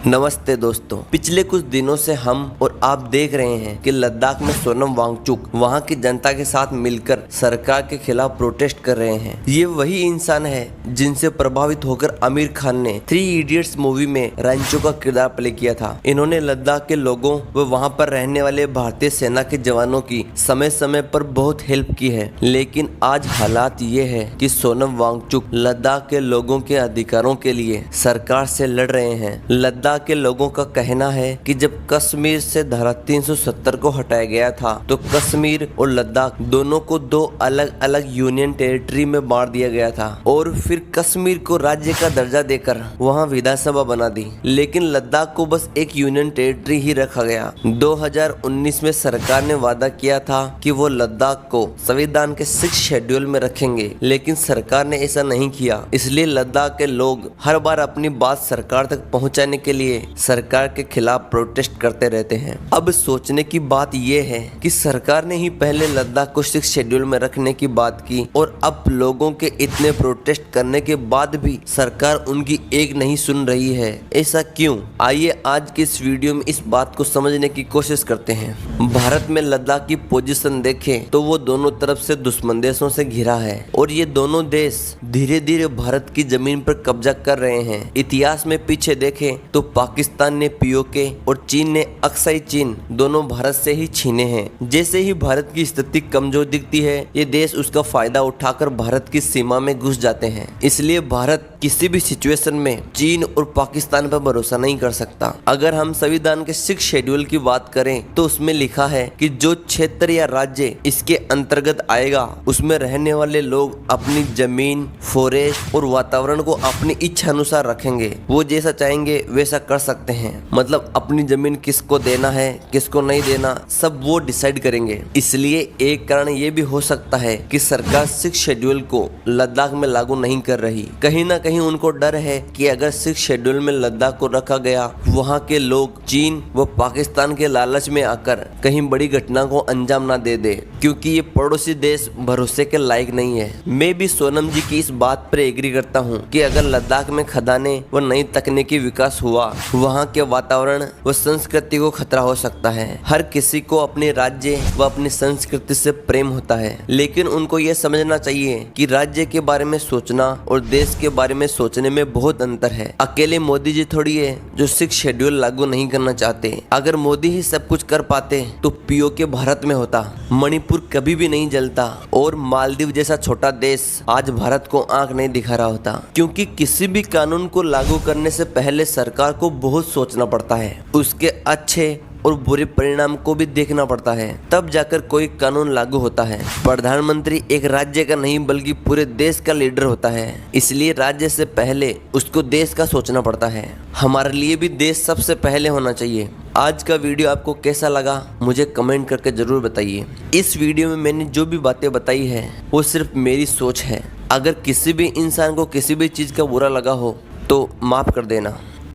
नमस्ते दोस्तों, पिछले कुछ दिनों से हम और आप देख रहे हैं कि लद्दाख में सोनम वांगचुक वहां की जनता के साथ मिलकर सरकार के खिलाफ प्रोटेस्ट कर रहे हैं। ये वही इंसान है जिनसे प्रभावित होकर आमिर खान ने 3 इडियट्स मूवी में रैंचो का किरदार प्ले किया था। इन्होंने लद्दाख के लोगों व वहां पर रहने वाले भारतीय सेना के जवानों की समय समय पर बहुत हेल्प की है, लेकिन आज हालात ये है कि सोनम वांगचुक लद्दाख के लोगों के अधिकारों के लिए सरकार से लड़ रहे हैं। लद्दाख के लोगों का कहना है कि जब कश्मीर से धारा 370 को हटाया गया था तो कश्मीर और लद्दाख दोनों को 2 अलग अलग यूनियन टेरिटरी में बांट दिया गया था और फिर कश्मीर को राज्य का दर्जा देकर वहां विधानसभा बना दी, लेकिन लद्दाख को बस एक यूनियन टेरिटरी ही रखा गया। 2019 में सरकार ने वादा किया था कि वो लद्दाख को संविधान के 6 शेड्यूल में रखेंगे, लेकिन सरकार ने ऐसा नहीं किया। इसलिए लद्दाख के लोग हर बार अपनी बात सरकार तक पहुंचाने के लिए सरकार के खिलाफ प्रोटेस्ट करते रहते हैं। अब सोचने की बात यह है कि सरकार ने ही पहले लद्दाख को 6 शेड्यूल में रखने की बात की और अब लोगों के इतने प्रोटेस्ट करने के बाद भी सरकार उनकी एक नहीं सुन रही है। ऐसा क्यों? आइए आज के इस वीडियो में इस बात को समझने की कोशिश करते हैं। भारत में लद्दाख की पोजीशन देखें तो वो दोनों तरफ से दुश्मन देशों से घिरा है और ये दोनों देश धीरे धीरे भारत की जमीन पर कब्जा कर रहे हैं। इतिहास में पीछे देखें तो पाकिस्तान ने पीओके और चीन ने अक्साई चीन दोनों भारत से ही छीने हैं। जैसे ही भारत की स्थिति कमजोर दिखती है, ये देश उसका फायदा उठाकर भारत की सीमा में घुस जाते हैं। इसलिए भारत किसी भी सिचुएशन में चीन और पाकिस्तान पर भरोसा नहीं कर सकता। अगर हम संविधान के 6 शेड्यूल की बात करें तो उसमें लिखा है कि जो क्षेत्र या राज्य इसके अंतर्गत आएगा उसमें रहने वाले लोग अपनी जमीन, फॉरेस्ट और वातावरण को अपनी इच्छा अनुसार रखेंगे। वो जैसा चाहेंगे वैसा कर सकते हैं। मतलब अपनी जमीन किसको देना है, किसको नहीं देना, सब वो डिसाइड करेंगे। इसलिए एक कारण ये भी हो सकता है कि सरकार 6 शेड्यूल को लद्दाख में लागू नहीं कर रही। कहीं ना कहीं उनको डर है कि अगर 6 शेड्यूल में लद्दाख को रखा गया, वहाँ के लोग चीन व पाकिस्तान के लालच में आकर कहीं बड़ी घटना को अंजाम ना दे दे, क्योंकि ये पड़ोसी देश भरोसे के लायक नहीं है। मैं भी सोनम जी की इस बात पर एग्री करता हूँ कि अगर लद्दाख में खदानें व नई तकनीकी विकास हुआ, वहाँ के वातावरण व संस्कृति को खतरा हो सकता है। हर किसी को अपने राज्य व अपनी संस्कृति से प्रेम होता है, लेकिन उनको यह समझना चाहिए कि राज्य के बारे में सोचना और देश के बारे में सोचने में बहुत अंतर है। अकेले मोदी जी थोड़ी है जो 6 शेड्यूल लागू नहीं करना चाहते। अगर मोदी ही सब कुछ कर पाते तो पीओके भारत में होता, मणिपुर कभी भी नहीं जलता और मालदीव जैसा छोटा देश आज भारत को आंख नहीं दिखा रहा होता। क्योंकि किसी भी कानून को लागू करने से पहले सरकार को बहुत सोचना पड़ता है, उसके अच्छे और बुरे परिणाम को भी देखना पड़ता है, तब जाकर कोई कानून लागू होता है। प्रधानमंत्री एक राज्य का नहीं बल्कि पूरे देश का लीडर होता है, इसलिए राज्य से पहले उसको देश का सोचना पड़ता है। हमारे लिए भी देश सबसे पहले होना चाहिए। आज का वीडियो आपको कैसा लगा मुझे कमेंट करके जरूर बताइए। इस वीडियो में मैंने जो भी बातें बताई है वो सिर्फ मेरी सोच है। अगर किसी भी इंसान को किसी भी चीज़ का बुरा लगा हो तो माफ़ कर देना।